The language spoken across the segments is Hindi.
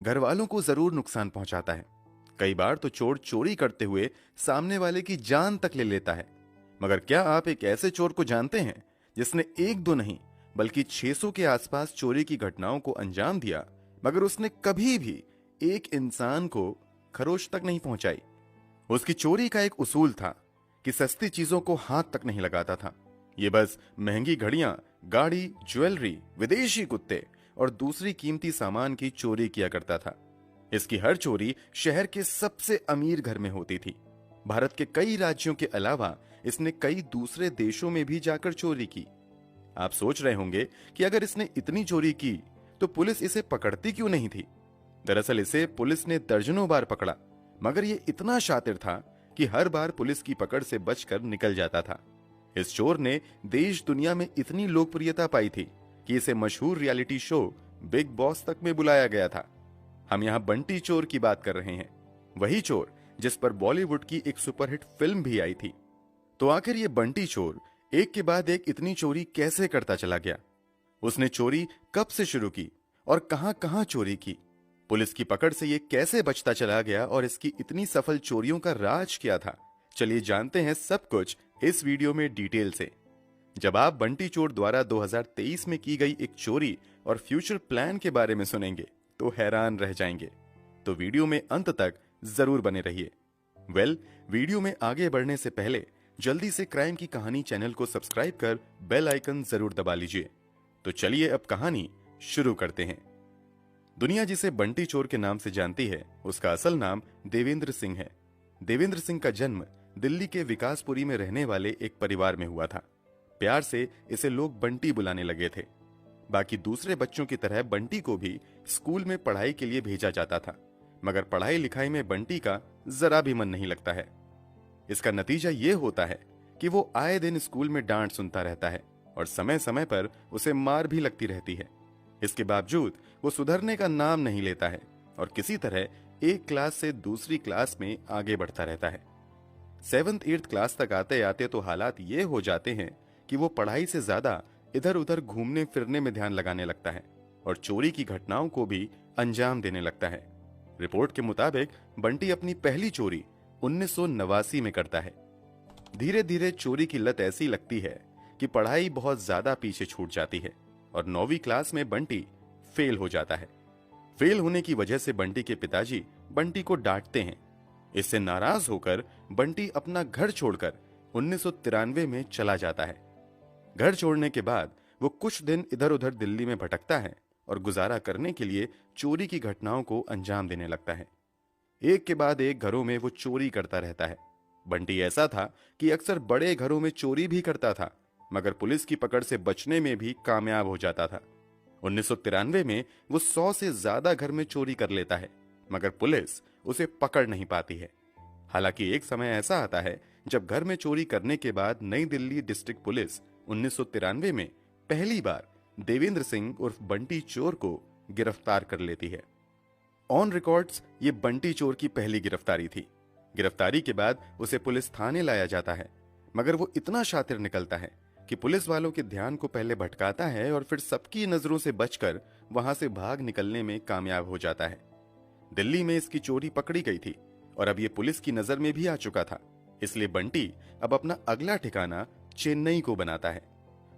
घर वालों को जरूर नुकसान पहुंचाता है। कई बार तो चोर चोरी करते हुए सामने वाले की जान तक ले लेता है। मगर क्या आप एक ऐसे चोर को जानते हैं जिसने एक दो नहीं बल्कि 600 के आसपास चोरी की घटनाओं को अंजाम दिया, मगर उसने कभी भी एक इंसान को खरोच तक नहीं पहुंचाई। उसकी चोरी का एक उसूल था कि सस्ती चीजों को हाथ तक नहीं लगाता था। ये बस महंगी घड़ियां, गाड़ी, ज्वेलरी, विदेशी कुत्ते और दूसरी कीमती सामान की चोरी किया करता था। इसकी हर चोरी शहर के सबसे अमीर घर में होती थी। भारत के कई राज्यों के अलावा इसने कई दूसरे देशों में भी जाकर चोरी की। आप सोच रहे होंगे कि अगर इसने इतनी चोरी की तो पुलिस इसे पकड़ती क्यों नहीं थी। दरअसल इसे पुलिस ने दर्जनों बार पकड़ा, मगर ये इतना शातिर था कि हर बार पुलिस की पकड़ से बचकर निकल जाता था। इस चोर ने देश दुनिया में इतनी लोकप्रियता पाई थी कि इसे मशहूर रियलिटी शो बिग बॉस तक में बुलाया गया था। हम यहाँ बंटी चोर की बात कर रहे हैं, वही चोर जिस पर बॉलीवुड की एक सुपरहिट फिल्म भी आई थी। तो आखिर ये बंटी चोर एक के बाद एक इतनी चोरी कैसे करता चला गया? उसने चोरी कब से शुरू की और कहां कहां चोरी की? पुलिस की पकड़ से ये कैसे बचता चला गया और इसकी इतनी सफल चोरियों का राज क्या था? चलिए जानते हैं सब कुछ इस वीडियो में डिटेल से। जब आप बंटी चोर द्वारा 2023 में की गई एक चोरी और फ्यूचर प्लान के बारे में सुनेंगे तो हैरान रह जाएंगे। तो वीडियो में अंत तक जरूर बने रहिए। वीडियो में आगे बढ़ने से पहले जल्दी से क्राइम की कहानी चैनल को सब्सक्राइब कर बेल आइकन जरूर दबा लीजिए। तो चलिए अब कहानी शुरू करते हैं। दुनिया जिसे बंटी चोर के नाम से जानती है, उसका असल नाम देवेंद्र सिंह है। देवेंद्र सिंह का जन्म दिल्ली के विकासपुरी में रहने वाले एक परिवार में हुआ था। प्यार से इसे लोग बंटी बुलाने लगे थे। बाकी दूसरे बच्चों की तरह बंटी को भी स्कूल में पढ़ाई के लिए भेजा जाता था, मगर पढ़ाई लिखाई में बंटी का जरा भी मन नहीं लगता है। इसका नतीजा ये होता है कि वो आए दिन स्कूल में डांट सुनता रहता है और समय समय पर उसे मार भी लगती रहती है। इसके बावजूद वो सुधरने का नाम नहीं लेता है और किसी तरह एक क्लास से दूसरी क्लास में आगे बढ़ता रहता है। 7th 8th क्लास तक आते आते तो हालात ये हो जाते हैं कि वो पढ़ाई से ज्यादा इधर उधर घूमने फिरने में ध्यान लगाने लगता है और चोरी की घटनाओं को भी अंजाम देने लगता है। रिपोर्ट के मुताबिक बंटी अपनी पहली चोरी 1989 में करता है। धीरे धीरे चोरी की लत ऐसी लगती है कि पढ़ाई बहुत ज्यादा पीछे छूट जाती है और 9वीं क्लास में बंटी फेल हो जाता है। फेल होने की वजह से बंटी के पिताजी बंटी को डांटते हैं। इससे नाराज होकर बंटी अपना घर छोड़कर 1993 में चला जाता है। घर छोड़ने के बाद वो कुछ दिन इधर उधर दिल्ली में भटकता है और गुजारा करने के लिए चोरी की घटनाओं को अंजाम देने लगता है। एक के बाद एक घरों में वो चोरी करता रहता है। बंटी ऐसा था कि अक्सर बड़े घरों में चोरी भी करता था, मगर पुलिस की पकड़ से बचने में भी कामयाब हो जाता था। 1993 में वो 100 से ज्यादा घर में चोरी कर लेता है, मगर पुलिस उसे पकड़ नहीं पाती है। हालांकि एक समय ऐसा आता है जब घर में चोरी करने के बाद नई दिल्ली डिस्ट्रिक्ट पुलिस 1993 में पहली बार देवेंद्र सिंह उर्फ बंटी चोर को गिरफ्तार कर लेती है। ऑन रिकॉर्ड्स ये बंटी चोर की पहली गिरफ्तारी थी। गिरफ्तारी के बाद उसे पुलिस थाने लाया जाता है, मगर वो इतना शातिर निकलता है कि पुलिस वालों के ध्यान को पहले भटकाता है और फिर सबकी नजरों से बचकर वहां से भाग निकलने में कामयाब हो जाता है। दिल्ली में इसकी चोरी पकड़ी गई थी और अब ये पुलिस की नजर में भी आ चुका था। इसलिए बंटी अब अपना अगला ठिकाना चेन्नई को बनाता है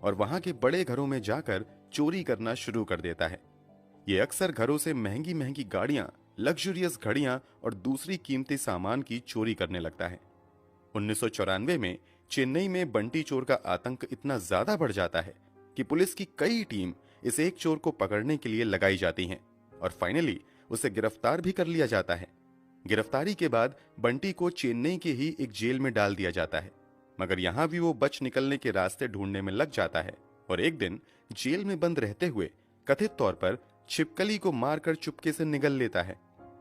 और वहां के बड़े घरों में जाकर चोरी करना शुरू कर देता है। ये अक्सर घरों से महंगी महंगी गाड़ियां, लग्जरियस घड़ियां और दूसरी कीमती सामान की चोरी करने लगता है। 1994 में चेन्नई में बंटी चोर का आतंक इतना ज्यादा बढ़ जाता है कि पुलिस की कई टीम इस एक चोर को पकड़ने के लिए लगाई जाती हैं और फाइनली उसे गिरफ्तार भी कर लिया जाता है। गिरफ्तारी के बाद बंटी को चेन्नई के ही एक जेल में डाल दिया जाता है, मगर यहां भी वो बच निकलने के रास्ते ढूंढने में लग जाता है और एक दिन जेल में बंद रहते हुए कथित तौर पर छिपकली को मारकर चुपके से निगल लेता है।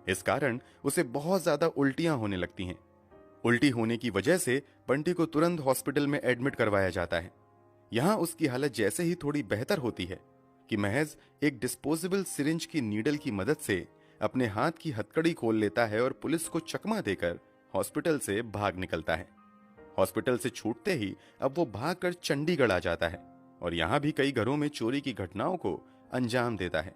इस कारण उसे बहुत ज्यादा उल्टियां होने लगती हैं। उल्टी होने की वजह से बंटी को तुरंत हॉस्पिटल में एडमिट करवाया जाता है। यहां उसकी हालत जैसे ही थोड़ी बेहतर होती है कि महज एक डिस्पोजेबल सिरिंज की नीडल की मदद से अपने हाथ की हथकड़ी खोल लेता है और पुलिस को चकमा देकर हॉस्पिटल से भाग निकलता है। हॉस्पिटल से छूटते ही अब वो भागकर चंडीगढ़ आ जाता है और यहां भी कई घरों में चोरी की घटनाओं को अंजाम देता है।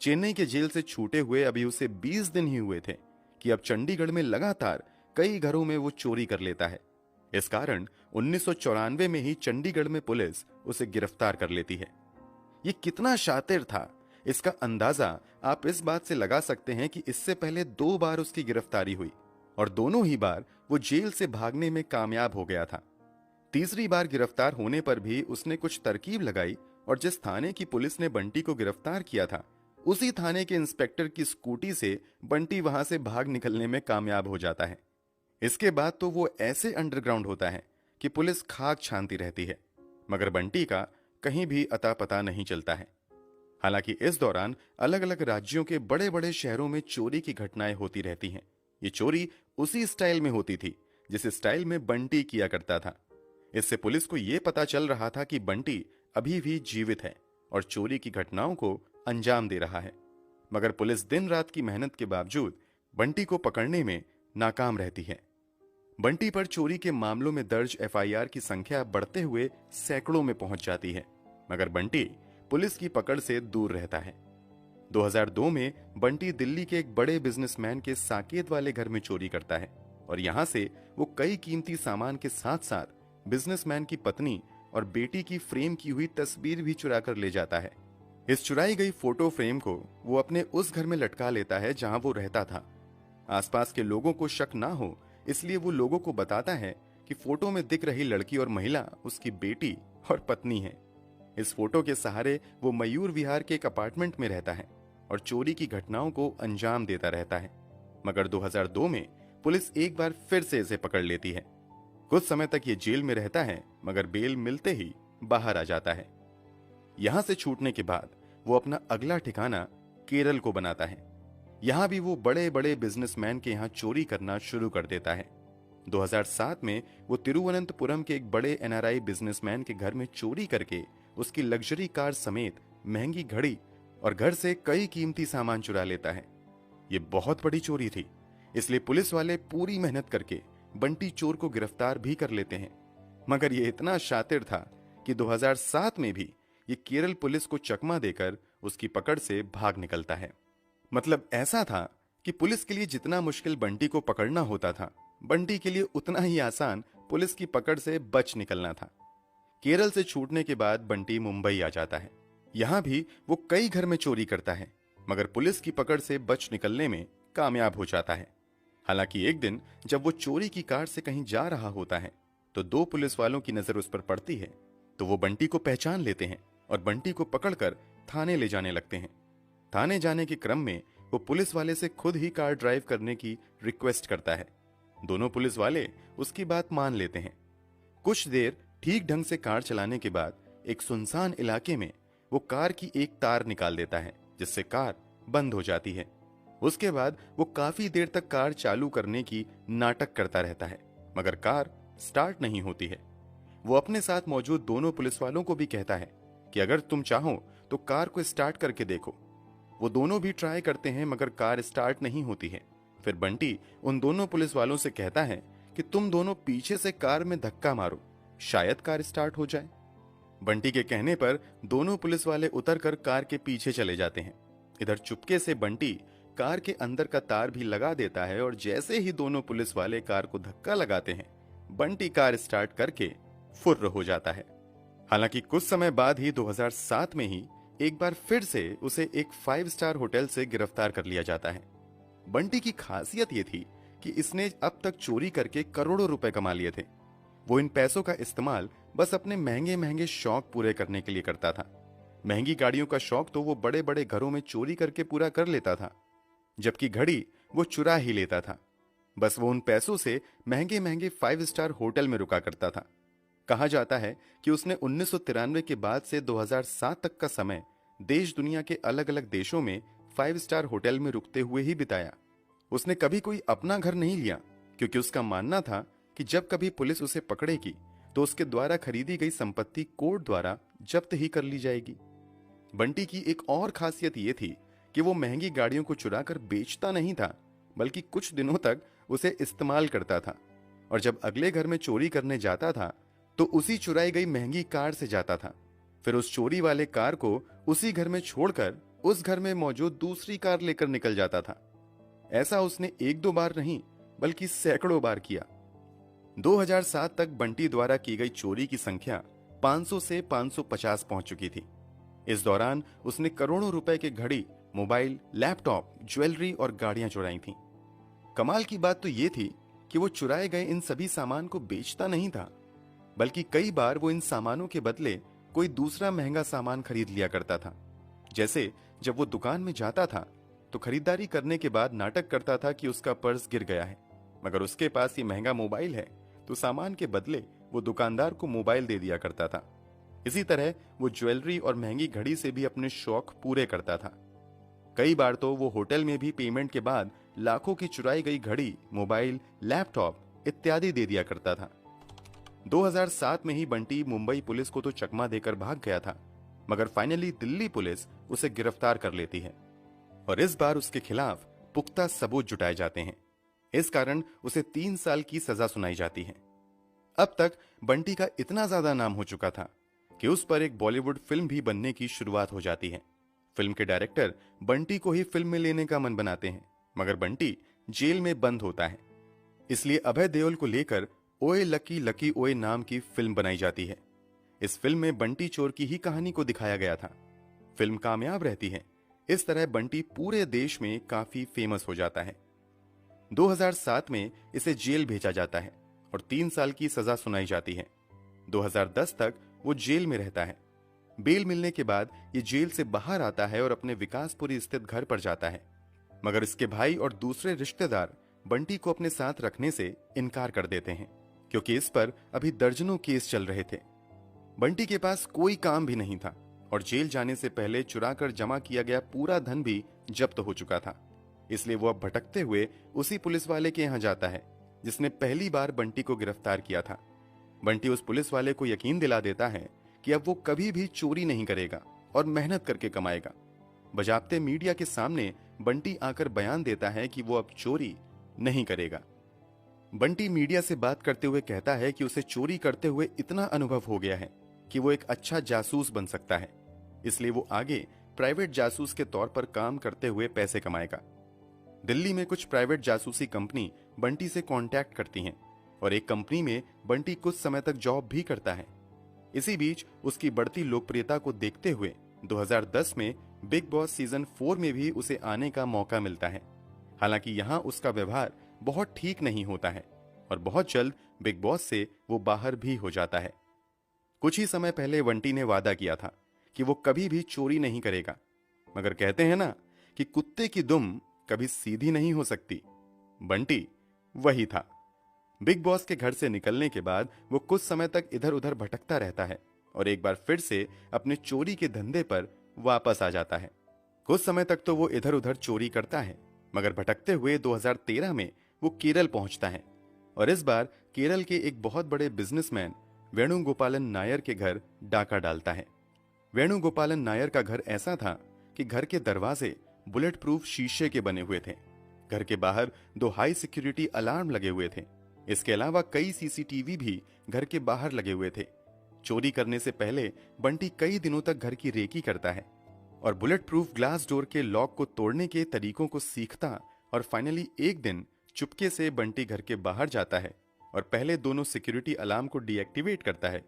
चेन्नई के जेल से छूटे हुए अभी उसे 20 दिन ही हुए थे कि अब चंडीगढ़ में लगातार कई घरों में वो चोरी कर लेता है। इस कारण 1994 में ही चंडीगढ़ में पुलिस उसे गिरफ्तार कर लेती है। ये कितना शातिर था, इसका अंदाजा आप इस बात से लगा सकते हैं कि इससे पहले 2 बार उसकी गिरफ्तारी हुई और दोनों ही बार वो जेल से भागने में कामयाब हो गया था। तीसरी बार गिरफ्तार होने पर भी उसने कुछ तरकीब लगाई और जिस थाने की पुलिस ने बंटी को गिरफ्तार किया था, उसी थाने के इंस्पेक्टर की स्कूटी से बंटी वहां से भाग निकलने में कामयाब हो जाता है। इसके बाद तो वो ऐसे अंडरग्राउंड होता है कि पुलिस खाक छानती रहती है, मगर बंटी का कहीं भी अता पता नहीं चलता है। हालांकि इस दौरान अलग अलग राज्यों के बड़े बड़े शहरों में चोरी की घटनाएं होती रहती हैं। ये चोरी उसी स्टाइल में होती थी जिस स्टाइल में बंटी किया करता था। इससे पुलिस को यह पता चल रहा था कि बंटी अभी भी जीवित है और चोरी की घटनाओं को अंजाम दे रहा है, मगर पुलिस दिन रात की मेहनत के बावजूद बंटी को पकड़ने में नाकाम रहती है। बंटी पर चोरी के मामलों में दर्ज एफआईआर की संख्या बढ़ते हुए सैकड़ों में पहुंच जाती है, मगर बंटी पुलिस की पकड़ से दूर रहता है। 2002 में बंटी दिल्ली के एक बड़े बिजनेसमैन के साकेत वाले घर में चोरी करता है और यहां से वो कई कीमती सामान के साथ साथ बिजनेसमैन की पत्नी और बेटी की फ्रेम की हुई तस्वीर भी चुरा कर ले जाता है। इस चुराई गई फोटो फ्रेम को वो अपने उस घर में लटका लेता है जहां वो रहता था। आसपास के लोगों को शक ना हो इसलिए वो लोगों को बताता है कि फोटो में दिख रही लड़की और महिला उसकी बेटी और पत्नी है। इस फोटो के सहारे वो मयूर विहार के एक अपार्टमेंट में रहता है और चोरी की घटनाओं को अंजाम देता रहता है, मगर 2002 में पुलिस एक बार फिर से इसे पकड़ लेती है। कुछ समय तक ये जेल में रहता है, मगर बेल मिलते ही बाहर आ जाता है। यहां से छूटने के बाद वो अपना अगला ठिकाना केरल को बनाता है। यहां भी वो बड़े बड़े बिजनेसमैन के यहां चोरी करना शुरू कर देता है। 2007 में वो तिरुवनंतपुरम के एक बड़े एनआरआई बिजनेसमैन के घर में चोरी करके उसकी लग्जरी कार समेत महंगी घड़ी और घर से कई कीमती सामान चुरा लेता है। ये बहुत बड़ी चोरी थी, इसलिए पुलिस वाले पूरी मेहनत करके बंटी चोर को गिरफ्तार भी कर लेते हैं, मगर ये इतना शातिर था कि 2007 में भी ये केरल पुलिस को चकमा देकर उसकी पकड़ से भाग निकलता है। मतलब ऐसा था कि पुलिस के लिए जितना मुश्किल बंटी को पकड़ना होता था, बंटी के लिए उतना ही आसान पुलिस की पकड़ से बच निकलना था। केरल से छूटने के बाद बंटी मुंबई आ जाता है। यहां भी वो कई घर में चोरी करता है, मगर पुलिस की पकड़ से बच निकलने में कामयाब हो जाता है। हालांकि एक दिन जब वो चोरी की कार से कहीं जा रहा होता है तो 2 पुलिस वालों की नजर उस पर पड़ती है, तो वो बंटी को पहचान लेते हैं और बंटी को पकड़कर थाने ले जाने लगते हैं। थाने जाने के क्रम में वो पुलिस वाले से खुद ही कार ड्राइव करने की रिक्वेस्ट करता है। दोनों पुलिस वाले उसकी बात मान लेते हैं। कुछ देर ठीक ढंग से कार चलाने के बाद एक सुनसान इलाके में वो कार की एक तार निकाल देता है, जिससे कार बंद हो जाती है। उसके बाद वो काफी देर तक कार चालू करने की नाटक करता रहता है, मगर कार स्टार्ट नहीं होती है। वो अपने साथ मौजूद दोनों पुलिस वालों को भी कहता है कि अगर तुम चाहो तो कार को स्टार्ट करके देखो। वो दोनों भी ट्राई करते हैं, मगर कार स्टार्ट नहीं होती है। फिर बंटी उन दोनों पुलिस वालों से कहता है कि तुम दोनों पीछे से कार में धक्का मारो, शायद कार स्टार्ट हो जाए। बंटी के कहने पर दोनों पुलिस वाले उतरकर कार के पीछे चले जाते हैं। इधर चुपके से बंटी कार के अंदर का तार भी लगा देता है और जैसे ही दोनों पुलिस वाले कार को धक्का लगाते हैं, बंटी कार स्टार्ट करके फुर्र हो जाता है। हालांकि कुछ समय बाद ही 2007 में ही एक बार फिर से उसे एक 5 स्टार होटल से गिरफ्तार कर लिया जाता है। बंटी की खासियत यह थी कि इसने अब तक चोरी करके करोड़ों रुपए कमा लिए थे। वो इन पैसों का इस्तेमाल बस अपने महंगे महंगे शौक पूरे करने के लिए करता था। महंगी गाड़ियों का शौक तो वो बड़े बड़े घरों में चोरी करके पूरा कर लेता था, जबकि घड़ी वो चुरा ही लेता था। बस वो उन पैसों से महंगे महंगे 5 स्टार होटल में रुका करता था। कहा जाता है कि उसने 1993 के बाद से 2007 तक का समय देश दुनिया के अलग अलग देशों में 5 स्टार होटल में रुकते हुए ही बिताया। उसने कभी कोई अपना घर नहीं लिया, क्योंकि उसका मानना था कि जब कभी पुलिस उसे पकड़ेगी तो उसके द्वारा खरीदी गई संपत्ति कोर्ट द्वारा जब्त ही कर ली जाएगी। बंटी की एक और खासियत यह थी कि वो महंगी गाड़ियों को चुराकर बेचता नहीं था, बल्कि कुछ दिनों तक उसे इस्तेमाल करता था, और जब अगले घर में चोरी करने जाता था तो उसी चुराई गई महंगी कार से जाता था। फिर उस चोरी वाले कार को उसी घर में छोड़कर उस घर में मौजूद दूसरी कार लेकर निकल जाता था। ऐसा उसने एक दो बार नहीं बल्कि सैकड़ों बार किया। 2007 तक बंटी द्वारा की गई चोरी की संख्या 500 से 550 पहुंच चुकी थी। इस दौरान उसने करोड़ों रुपए के घड़ी, मोबाइल, लैपटॉप, ज्वेलरी और गाड़ियां चुराई थीं। कमाल की बात तो यह थी कि वो चुराए गए इन सभी सामान को बेचता नहीं था, बल्कि कई बार वो इन सामानों के बदले कोई दूसरा महंगा सामान खरीद लिया करता था। जैसे जब वो दुकान में जाता था तो खरीदारी करने के बाद नाटक करता था कि उसका पर्स गिर गया है, मगर उसके पास ये महंगा मोबाइल है, तो सामान के बदले वो दुकानदार को मोबाइल दे दिया करता था। इसी तरह वो ज्वेलरी और महंगी घड़ी से भी अपने शौक पूरे करता था। कई बार तो वो होटल में भी पेमेंट के बाद लाखों की चुराई गई घड़ी, मोबाइल, लैपटॉप इत्यादि दे दिया करता था। 2007 में ही बंटी मुंबई पुलिस को तो चकमा देकर भाग गया था, मगर फाइनली दिल्ली पुलिस उसे गिरफ्तार कर लेती है और इस बार उसके खिलाफ पुख्ता सबूत जुटाए जाते हैं। इस कारण उसे 3 साल की सजा सुनाई जाती है। अब तक बंटी का इतना ज्यादा नाम हो चुका था कि उस पर एक बॉलीवुड फिल्म भी बनने की शुरुआत हो जाती है। फिल्म के डायरेक्टर बंटी को ही फिल्म में लेने का मन बनाते हैं, मगर बंटी जेल में बंद होता है। इसलिए अभय देओल को लेकर ओए लकी लकी ओए नाम की फिल्म बनाई जाती है। इस फिल्म में बंटी चोर की ही कहानी को दिखाया गया था। फिल्म कामयाब रहती है। इस तरह बंटी पूरे देश में काफी फेमस हो जाता है। 2007 में इसे जेल भेजा जाता है और 3 साल की सजा सुनाई जाती है। 2010 तक वो जेल में रहता है। बेल मिलने के बाद ये जेल से बाहर आता है और अपने विकासपुरी स्थित घर पर जाता है, मगर इसके भाई और दूसरे रिश्तेदार बंटी को अपने साथ रखने से इनकार कर देते हैं, क्योंकि इस पर अभी दर्जनों केस चल रहे थे। बंटी के पास कोई काम भी नहीं था और जेल जाने से पहले चुराकर जमा किया गया पूरा धन भी जब्त हो चुका था। इसलिए वो अब भटकते हुए उसी पुलिस वाले के यहां जाता है जिसने पहली बार बंटी को गिरफ्तार किया था। बंटी उस पुलिस वाले को यकीन दिला देता है कि अब वो कभी भी चोरी नहीं करेगा और मेहनत करके कमाएगा। बजाबते मीडिया के सामने बंटी आकर बयान देता है कि वो अब चोरी नहीं करेगा। बंटी मीडिया से बात करते हुए कहता है कि उसे चोरी करते हुए इतना अनुभव हो गया है कि वो एक अच्छा जासूस बन सकता है, इसलिए वो आगे प्राइवेट जासूस के तौर पर काम करते हुए पैसे कमाएगा। दिल्ली में कुछ प्राइवेट जासूसी कंपनी बंटी से कांटेक्ट करती हैं और एक कंपनी में बंटी कुछ समय तक जॉब भी करता है। इसी बीच उसकी बढ़ती लोकप्रियता को देखते हुए 2010 में बिग बॉस सीजन 4 में भी उसे आने का मौका मिलता है। हालांकि यहां उसका व्यवहार बहुत ठीक नहीं होता है और बहुत जल्द बिग बॉस से वो बाहर भी हो जाता है। कुछ ही समय पहले बंटी ने वादा किया था कि वो कभी भी चोरी नहीं करेगा, मगर कहते हैं ना कि कुत्ते की दुम कभी सीधी नहीं हो सकती। बंटी वही था। बिग बॉस के घर से निकलने के बाद वो कुछ समय तक इधर उधर भटकता रहता है और एक बार फिर से अपने चोरी के धंधे पर वापस आ जाता है। कुछ समय तक तो वो इधर उधर चोरी करता है, मगर भटकते हुए 2013 में वो केरल पहुंचता है और इस बार केरल के एक बहुत बड़े बिजनेसमैन वेणुगोपालन नायर के घर डाका डालता है। वेणुगोपालन नायर का घर ऐसा था कि घर के दरवाजे बुलेट प्रूफ शीशे के बने हुए थे। घर के बाहर 2 हाई सिक्योरिटी अलार्म लगे हुए थे। इसके अलावा कई सीसीटीवी भी घर के बाहर लगे हुए थे। चोरी करने से पहले बंटी कई दिनों तक घर की रेकी करता है और बुलेट प्रूफ ग्लास डोर के लॉक को तोड़ने के तरीकों को सीखता और फाइनली एक दिन चुपके से बंटी घर के बाहर जाता है और पहले दोनों सिक्योरिटी अलार्म को डीएक्टिवेट करता है।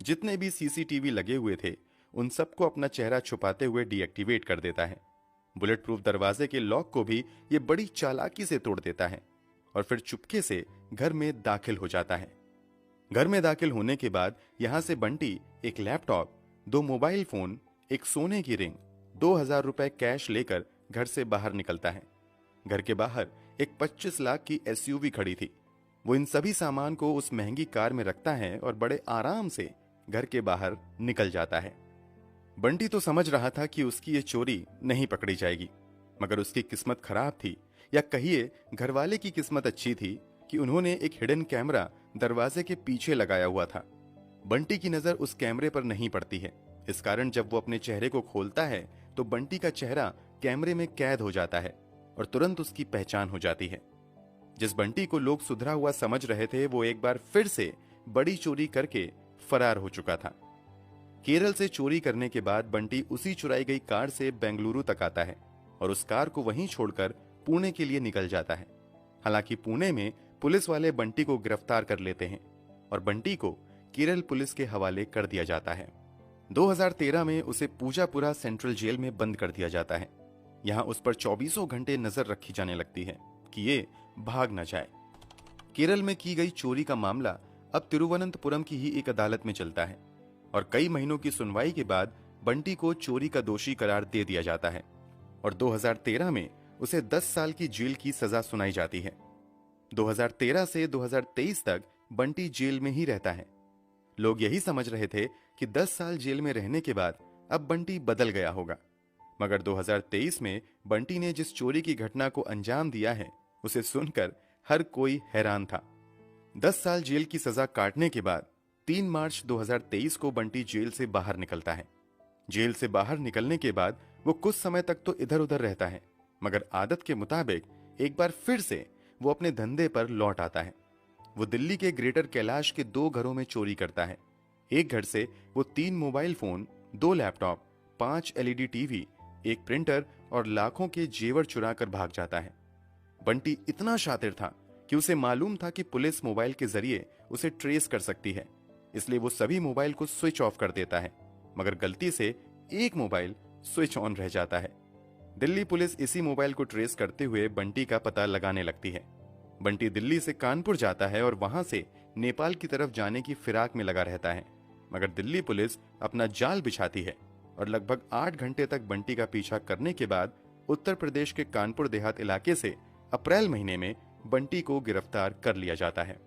जितने भी सीसीटीवी लगे हुए थे उन सबको अपना चेहरा छुपाते हुए डीएक्टिवेट कर देता है। बुलेट प्रूफ दरवाजे के लॉक को भी ये बड़ी चालाकी से तोड़ देता है और फिर चुपके से घर में दाखिल हो जाता है। घर में दाखिल होने के बाद यहां से बंटी एक लैपटॉप, 2 मोबाइल फोन, एक सोने की रिंग, 2000 रुपए कैश लेकर घर से बाहर निकलता है। घर के बाहर एक 25 लाख की एसयूवी खड़ी थी। वो इन सभी सामान को उस महंगी कार में रखता है और बड़े आराम से घर के बाहर निकल जाता है। बंटी तो समझ रहा था कि उसकी ये चोरी नहीं पकड़ी जाएगी, मगर उसकी किस्मत खराब थी, या कहिए घरवाले की किस्मत अच्छी थी कि उन्होंने एक हिडन कैमरा दरवाजे के पीछे लगाया हुआ था। बंटी की नजर उस कैमरे पर नहीं पड़ती है। इस कारण जब वो अपने चेहरे को खोलता है तो बंटी का चेहरा कैमरे में कैद हो जाता है और तुरंत उसकी पहचान हो जाती है। जिस बंटी को लोग सुधरा हुआ समझ रहे थे वो एक बार फिर से बड़ी चोरी करके फरार हो चुका था। केरल से चोरी करने के बाद बंटी उसी चुराई गई कार से बेंगलुरु तक आता है और उस कार को वहीं छोड़कर पुणे के लिए निकल जाता है। हालांकि पुणे में पुलिस वाले बंटी को गिरफ्तार कर लेते हैं और बंटी को केरल पुलिस के हवाले कर दिया जाता है। 2013 में उसे पूजापुरा सेंट्रल जेल में बंद कर दिया जाता है। यहाँ उस पर 24 घंटे नजर रखी जाने लगती है कि ये भाग न जाए। केरल में की गई चोरी का मामला अब तिरुवनंतपुरम की ही एक अदालत में चलता है और कई महीनों की सुनवाई के बाद बंटी को चोरी का दोषी करार दे दिया जाता है और 2013 में उसे 10 साल की जेल की सजा सुनाई जाती है। 2013 से 2023 तक बंटी जेल में ही रहता है। लोग यही समझ रहे थे कि 10 साल जेल में रहने के बाद अब बंटी बदल गया होगा, मगर 2023 में बंटी ने जिस चोरी की घटना को अंजाम दिया है उसे सुनकर हर कोई हैरान था। 10 साल जेल की सजा काटने के बाद 3 मार्च 2023 को बंटी जेल से बाहर निकलता है। जेल से बाहर निकलने के बाद वो कुछ समय तक तो इधर उधर रहता है, मगर आदत के मुताबिक एक बार फिर से वो अपने धंधे पर लौट आता है। वो दिल्ली के ग्रेटर कैलाश के 2 घरों में चोरी करता है। एक घर से वो 3 mobile phone, 2 laptop, 5 LED TV, एक प्रिंटर और लाखों के जेवर चुरा कर भाग जाता है। बंटी इतना शातिर था कि उसे मालूम था कि पुलिस मोबाइल के जरिए उसे ट्रेस कर सकती है, इसलिए वो सभी मोबाइल को स्विच ऑफ कर देता है, मगर गलती से एक मोबाइल स्विच ऑन रह जाता है। दिल्ली पुलिस इसी मोबाइल को ट्रेस करते हुए बंटी का पता लगाने लगती है। बंटी दिल्ली से कानपुर जाता है और वहां से नेपाल की तरफ जाने की फिराक में लगा रहता है, मगर दिल्ली पुलिस अपना जाल बिछाती है और लगभग 8 घंटे तक बंटी का पीछा करने के बाद उत्तर प्रदेश के कानपुर देहात इलाके से अप्रैल महीने में बंटी को गिरफ्तार कर लिया जाता है।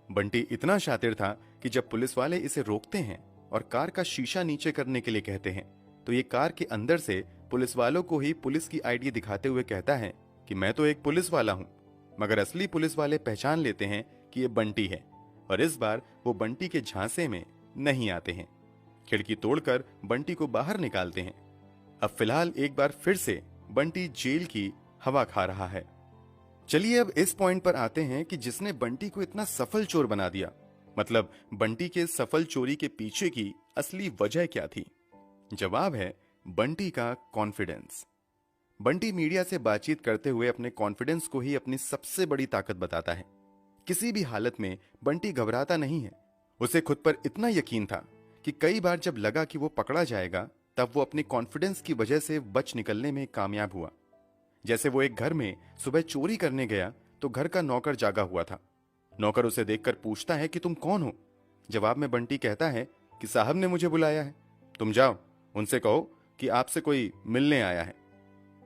बंटी इतना शातिर था कि जब पुलिस वाले इसे रोकते हैं और कार का शीशा नीचे करने के लिए कहते हैं तो ये कार के अंदर से पुलिस वालों को ही पुलिस की आईडी दिखाते हुए कहता है कि मैं तो एक पुलिस वाला हूं, मगर असली पुलिस वाले पहचान लेते हैं कि ये बंटी है और इस बार वो बंटी के झांसे में नहीं आते हैं। खिड़की तोड़कर बंटी को बाहर निकालते हैं। अब फिलहाल एक बार फिर से बंटी जेल की हवा खा रहा है। चलिए अब इस पॉइंट पर आते हैं कि जिसने बंटी को इतना सफल चोर बना दिया, मतलब बंटी के सफल चोरी के पीछे की असली वजह क्या थी? जवाब है बंटी का कॉन्फिडेंस। बंटी मीडिया से बातचीत करते हुए अपने कॉन्फिडेंस को ही अपनी सबसे बड़ी ताकत बताता है। किसी भी हालत में बंटी घबराता नहीं है। उसे खुद पर इतना यकीन था कि कई बार जब लगा कि वो पकड़ा जाएगा तब वो अपने कॉन्फिडेंस की वजह से बच निकलने में कामयाब हुआ। जैसे वो एक घर में सुबह चोरी करने गया तो घर का नौकर जागा हुआ था। नौकर उसे देखकर पूछता है कि तुम कौन हो? जवाब में बंटी कहता है कि साहब ने मुझे बुलाया है, तुम जाओ, उनसे कहो कि आपसे कोई मिलने आया है।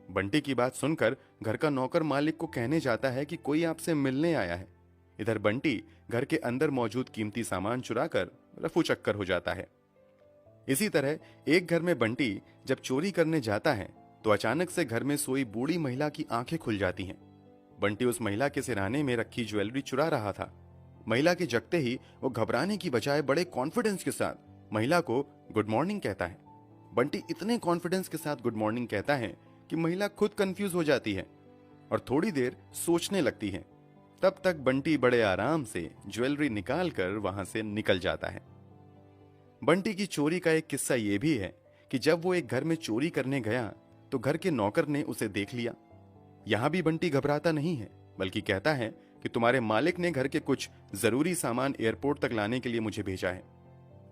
बंटी की बात सुनकर घर का नौकर मालिक को कहने जाता है कि कोई आपसे मिलने आया है। इधर बंटी घर के अंदर मौजूद कीमती सामान चुराकर रफू चक्कर हो जाता है। इसी तरह एक घर में बंटी जब चोरी करने जाता है तो अचानक से घर में सोई बूढ़ी महिला की आंखें खुल जाती हैं। बंटी उस महिला के सिरहाने में रखी ज्वेलरी चुरा रहा था। महिला के जगते ही वो घबराने की बजाय बड़े कॉन्फिडेंस के साथ महिला को गुड मॉर्निंग कहता है। बंटी इतने कॉन्फिडेंस के साथ गुड मॉर्निंग कहता है कि महिला खुद कंफ्यूज हो जाती है और थोड़ी देर सोचने लगती है। तब तक बंटी बड़े आराम से ज्वेलरी निकालकर वहां से निकल जाता है। बंटी की चोरी का एक किस्सा यह भी है कि जब वो एक घर में चोरी करने गया तो घर के नौकर ने उसे देख लिया। यहां भी बंटी घबराता नहीं है, बल्कि कहता है कि तुम्हारे मालिक ने घर के कुछ जरूरी सामान एयरपोर्ट तक लाने के लिए मुझे भेजा है।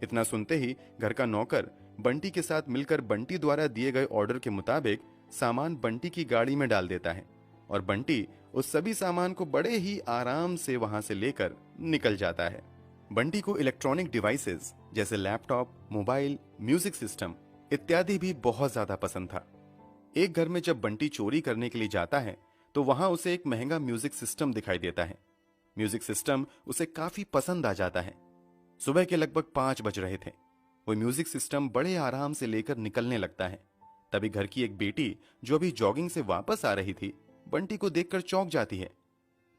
इतना सुनते ही घर का नौकर बंटी के साथ मिलकर बंटी द्वारा दिए गए ऑर्डर के मुताबिक सामान बंटी की गाड़ी में डाल देता है और बंटी उस सभी सामान को बड़े ही आराम से वहां से लेकर निकल जाता है। बंटी को इलेक्ट्रॉनिक डिवाइसेस जैसे लैपटॉप, मोबाइल, म्यूजिक सिस्टम इत्यादि भी बहुत ज्यादा पसंद था। एक घर में जब बंटी चोरी करने के लिए जाता है तो वहां उसे एक महंगा म्यूजिक सिस्टम दिखाई देता है। म्यूजिक सिस्टम उसे काफी पसंद आ जाता है। सुबह के लगभग 5 बज रहे थे। वो म्यूजिक सिस्टम बड़े आराम से लेकर निकलने लगता है। तभी घर की एक बेटी जो अभी जॉगिंग से वापस आ रही थी बंटी को देखकर चौंक जाती है।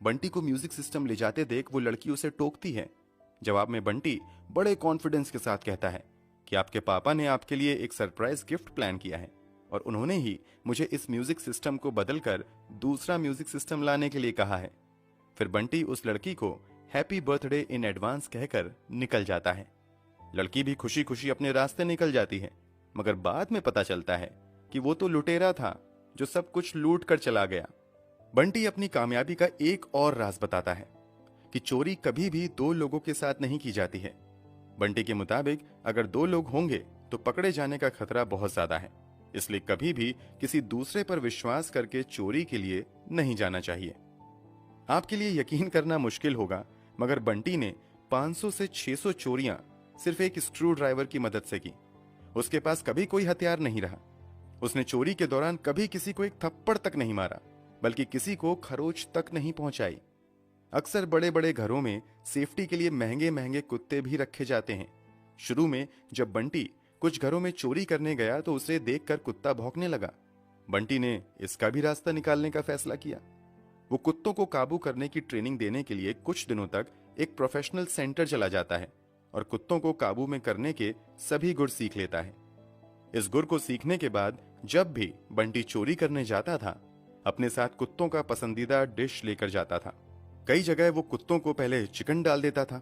बंटी को म्यूजिक सिस्टम ले जाते देख वो लड़की उसे टोकती है। जवाब में बंटी बड़े कॉन्फिडेंस के साथ कहता है कि आपके पापा ने आपके लिए एक सरप्राइज गिफ्ट प्लान किया है और उन्होंने ही मुझे इस म्यूजिक सिस्टम को बदलकर दूसरा म्यूजिक सिस्टम लाने के लिए कहा है। फिर बंटी उस लड़की को हैप्पी बर्थडे इन एडवांस कहकर निकल जाता है। लड़की भी खुशी खुशी अपने रास्ते निकल जाती है, मगर बाद में पता चलता है कि वो तो लुटेरा था जो सब कुछ लूट कर चला गया। बंटी अपनी कामयाबी का एक और राज बताता है कि चोरी कभी भी दो लोगों के साथ नहीं की जाती है। बंटी के मुताबिक अगर दो लोग होंगे तो पकड़े जाने का खतरा बहुत ज्यादा है, इसलिए कभी भी किसी दूसरे पर विश्वास करके चोरी के लिए नहीं जाना चाहिए। आपके लिए यकीन करना मुश्किल होगा, मगर बंटी ने 500 से 600 चोरियां सिर्फ एक स्क्रू ड्राइवर की मदद से की। उसके पास कभी कोई हथियार नहीं रहा। उसने चोरी के दौरान कभी किसी को एक थप्पड़ तक नहीं मारा, बल्कि किसी को खरोच तक नहीं पहुंचाई। अक्सर बड़े बड़े घरों में सेफ्टी के लिए महंगे महंगे कुत्ते भी रखे जाते हैं। शुरू में जब बंटी कुछ घरों में चोरी करने गया तो उसे देखकर कुत्ता भौंकने लगा। बंटी ने इसका भी रास्ता निकालने का फैसला किया। वो कुत्तों को काबू करने की ट्रेनिंग देने के लिए कुछ दिनों तक एक प्रोफेशनल सेंटर चला जाता है और कुत्तों को काबू में करने के सभी गुर सीख लेता है। इस गुर को सीखने के बाद जब भी बंटी चोरी करने जाता था, अपने साथ कुत्तों का पसंदीदा डिश लेकर जाता था। कई जगह वो कुत्तों को पहले चिकन डाल देता था।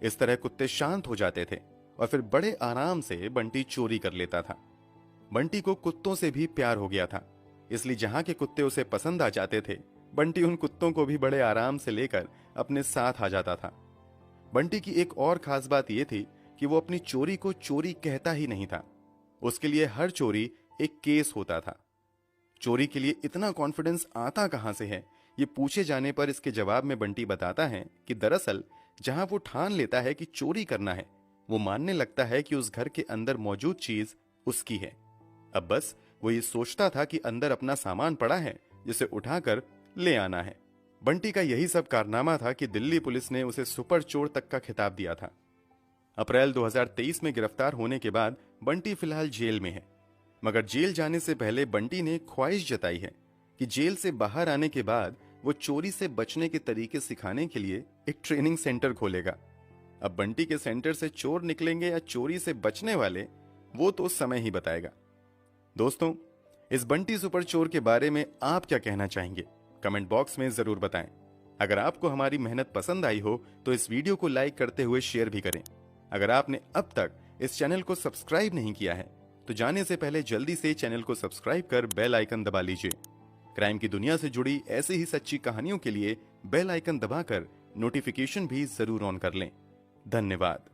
इस तरह कुत्ते शांत हो जाते थे और फिर बड़े आराम से बंटी चोरी कर लेता था। बंटी को कुत्तों से भी प्यार हो गया था, इसलिए जहां के कुत्ते उसे पसंद आ जाते थे, बंटी उन कुत्तों को भी बड़े आराम से लेकर अपने साथ आ जाता था। बंटी की एक और खास बात यह थी कि वो अपनी चोरी को चोरी कहता ही नहीं था। उसके लिए हर चोरी एक केस होता था। चोरी के लिए इतना कॉन्फिडेंस आता कहां से है, ये पूछे जाने पर इसके जवाब में बंटी बताता है कि दरअसल जहां वो ठान लेता है कि चोरी करना है, वो मानने लगता है कि उस घर के अंदर मौजूद चीज उसकी है। अब बस वो ये सोचता था कि अंदर अपना सामान पड़ा है जिसे उठाकर ले आना है। बंटी का यही सब कारनामा था कि दिल्ली पुलिस ने उसे सुपर चोर तक का खिताब दिया था। अप्रैल 2023 में गिरफ्तार होने के बाद बंटी फिलहाल जेल में है, मगर जेल जाने से पहले बंटी ने ख्वाहिश जताई है कि जेल से बाहर आने के बाद वो चोरी से बचने के तरीके सिखाने के लिए एक ट्रेनिंग सेंटर खोलेगा। अब बंटी के सेंटर से चोर निकलेंगे या चोरी से बचने वाले, वो तो समय ही बताएगा। दोस्तों, इस बंटी सुपर चोर के बारे में आप क्या कहना चाहेंगे? कमेंट बॉक्स में जरूर बताएं। अगर आपको हमारी मेहनत पसंद आई हो तो इस वीडियो को लाइक करते हुए शेयर भी करें। अगर आपने अब तक इस चैनल को सब्सक्राइब नहीं किया है तो जाने से पहले जल्दी से चैनल को सब्सक्राइब कर बेल आइकन दबा लीजिए। क्राइम की दुनिया से जुड़ी ऐसी ही सच्ची कहानियों के लिए बेल आइकन दबाकर नोटिफिकेशन भी जरूर ऑन कर लें। धन्यवाद।